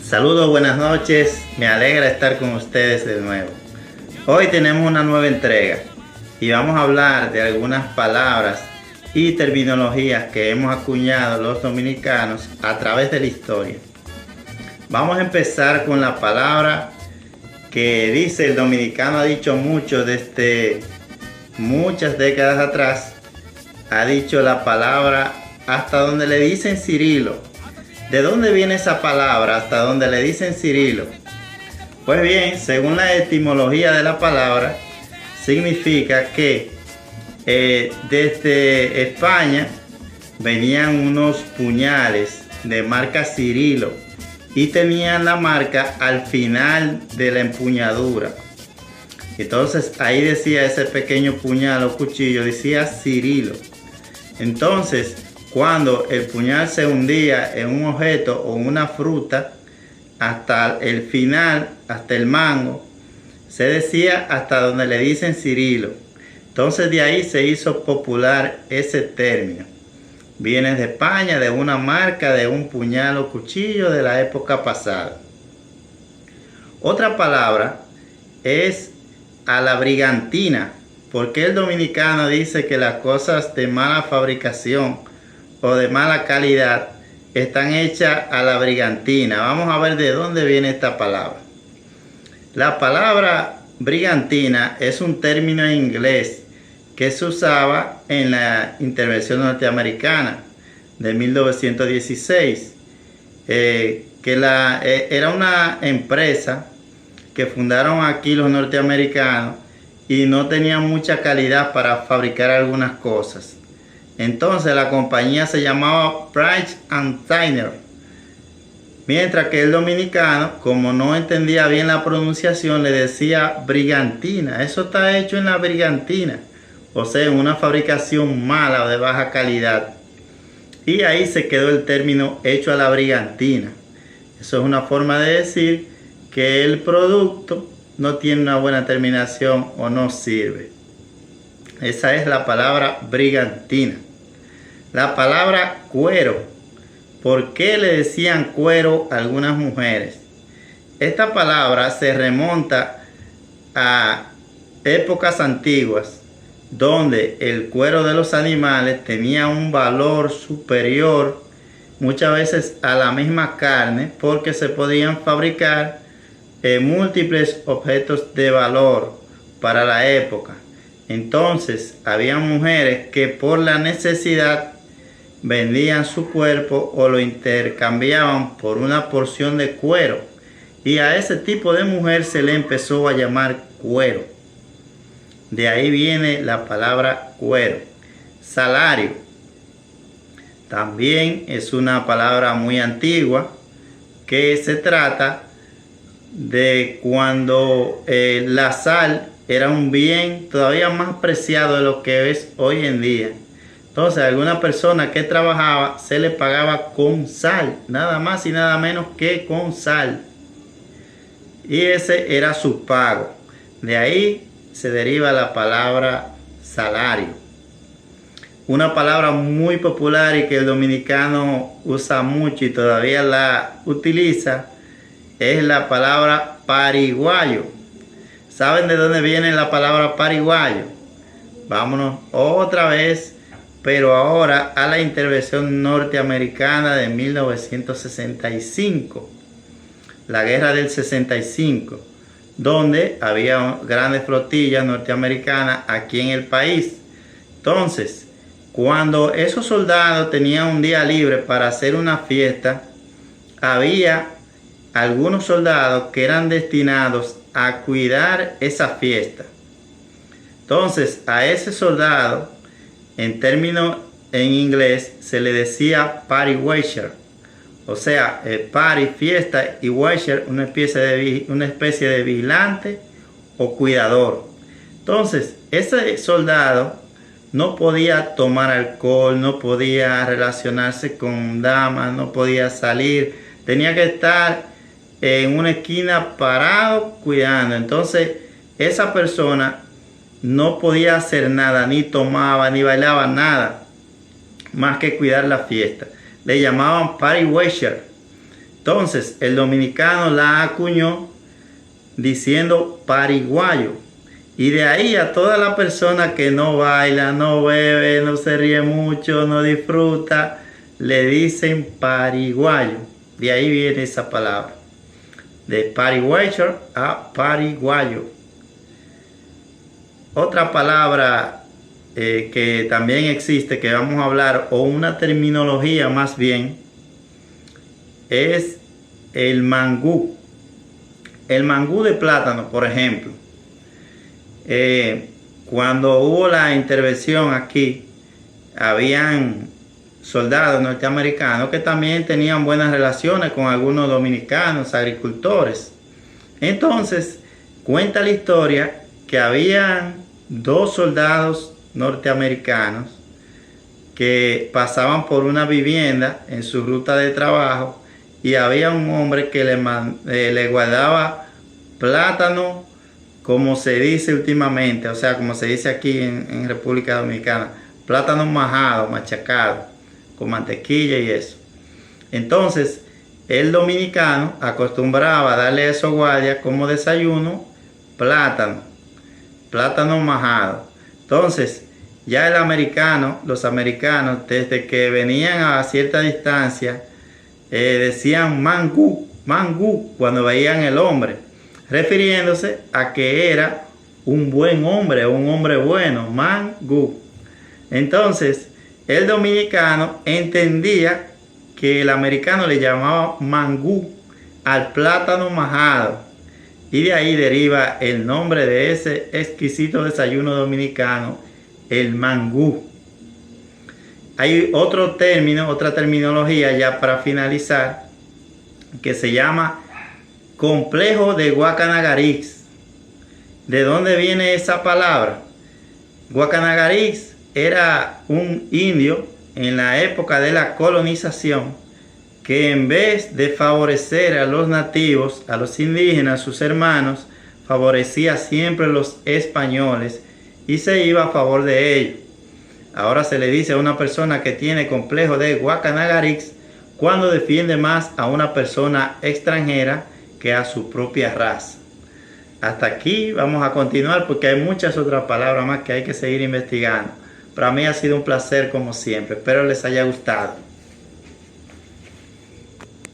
Saludos, buenas noches, me alegra estar con ustedes de nuevo. Hoy tenemos una nueva entrega y vamos a hablar de algunas palabras y terminologías que hemos acuñado los dominicanos a través de la historia. Vamos a empezar con la palabra que dice el dominicano, ha dicho mucho desde muchas décadas atrás, ha dicho la palabra hasta donde le dicen Cirilo. ¿De dónde viene esa palabra hasta donde le dicen Cirilo? Pues bien, según la etimología de la palabra, significa que desde España venían unos puñales de marca Cirilo y tenían la marca al final de la empuñadura. Entonces ahí decía ese pequeño puñal o cuchillo, decía Cirilo. Entonces, cuando el puñal se hundía en un objeto o una fruta, hasta el final, hasta el mango, se decía hasta donde le dicen Cirilo. Entonces de ahí se hizo popular ese término. Viene de España, de una marca, de un puñal o cuchillo de la época pasada. Otra palabra es a la brigantina. Porque el dominicano dice que las cosas de mala fabricación o de mala calidad están hechas a la brigantina? Vamos a ver de dónde viene esta palabra. La palabra brigantina es un término en inglés que se usaba en la intervención norteamericana de 1916, era una empresa que fundaron aquí los norteamericanos y no tenían mucha calidad para fabricar algunas cosas. Entonces la compañía se llamaba Price and Tyner, mientras que el dominicano, como no entendía bien la pronunciación, le decía brigantina. Eso está hecho en la brigantina, o sea, en una fabricación mala o de baja calidad. Y ahí se quedó el término hecho a la brigantina. Eso es una forma de decir que el producto no tiene una buena terminación o no sirve. Esa es la palabra brigantina. La palabra cuero. ¿Por qué le decían cuero a algunas mujeres? Esta palabra se remonta a épocas antiguas, donde el cuero de los animales tenía un valor superior muchas veces a la misma carne, porque se podían fabricar múltiples objetos de valor para la época. Entonces había mujeres que por la necesidad vendían su cuerpo o lo intercambiaban por una porción de cuero, y a ese tipo de mujer se le empezó a llamar cuero. De ahí viene la palabra cuero. Salario también es una palabra muy antigua que se trata de cuando la sal era un bien todavía más preciado de lo que es hoy en día. Entonces, a alguna persona que trabajaba se le pagaba con sal, nada más y nada menos que con sal. Y ese era su pago. De ahí se deriva la palabra salario. Una palabra muy popular y que el dominicano usa mucho y todavía la utiliza es la palabra pariguayo. ¿Saben de dónde viene la palabra pariguayo? Vámonos otra vez, pero ahora a la intervención norteamericana de 1965, la guerra del 65, donde había grandes flotillas norteamericanas aquí en el país. Entonces, cuando esos soldados tenían un día libre para hacer una fiesta, había algunos soldados que eran destinados a cuidar esa fiesta. Entonces, a ese soldado, en términos en inglés, se le decía party watcher. O sea, party, fiesta, y watcher, una especie de vigilante o cuidador. Entonces, ese soldado no podía tomar alcohol, no podía relacionarse con damas, no podía salir. Tenía que estar en una esquina parado cuidando. Entonces, esa persona no podía hacer nada, ni tomaba, ni bailaba, nada más que cuidar la fiesta. Le llamaban party watcher. Entonces, el dominicano la acuñó diciendo pariguayo. Y de ahí a toda la persona que no baila, no bebe, no se ríe mucho, no disfruta, le dicen pariguayo. De ahí viene esa palabra. De pariguayo a pariguayo. Otra palabra que también existe, que vamos a hablar, o una terminología más bien, es el mangú. El mangú de plátano, por ejemplo. Cuando hubo la intervención aquí, habían soldados norteamericanos que también tenían buenas relaciones con algunos dominicanos, agricultores. Entonces, cuenta la historia que habían 2 soldados norteamericanos que pasaban por una vivienda en su ruta de trabajo y había un hombre que le guardaba plátano, como se dice últimamente, o sea, como se dice aquí en República Dominicana, plátano majado, machacado, con mantequilla y eso. Entonces, el dominicano acostumbraba a darle a esos guardias como desayuno plátano majado. Entonces, ya el americano, los americanos, desde que venían a cierta distancia, decían mangú, mangú, cuando veían el hombre, refiriéndose a que era un buen hombre, un hombre bueno, mangú. Entonces, el dominicano entendía que el americano le llamaba mangú al plátano majado. Y de ahí deriva el nombre de ese exquisito desayuno dominicano, el mangú. Hay otro término, otra terminología ya para finalizar, que se llama complejo de Guacanagarix. ¿De dónde viene esa palabra? Guacanagarix era un indio en la época de la colonización que en vez de favorecer a los nativos, a los indígenas, sus hermanos, favorecía siempre a los españoles y se iba a favor de ellos. Ahora se le dice a una persona que tiene complejo de Guacanagarix cuando defiende más a una persona extranjera que a su propia raza. Hasta aquí vamos a continuar porque hay muchas otras palabras más que hay que seguir investigando. Para mí ha sido un placer como siempre. Espero les haya gustado.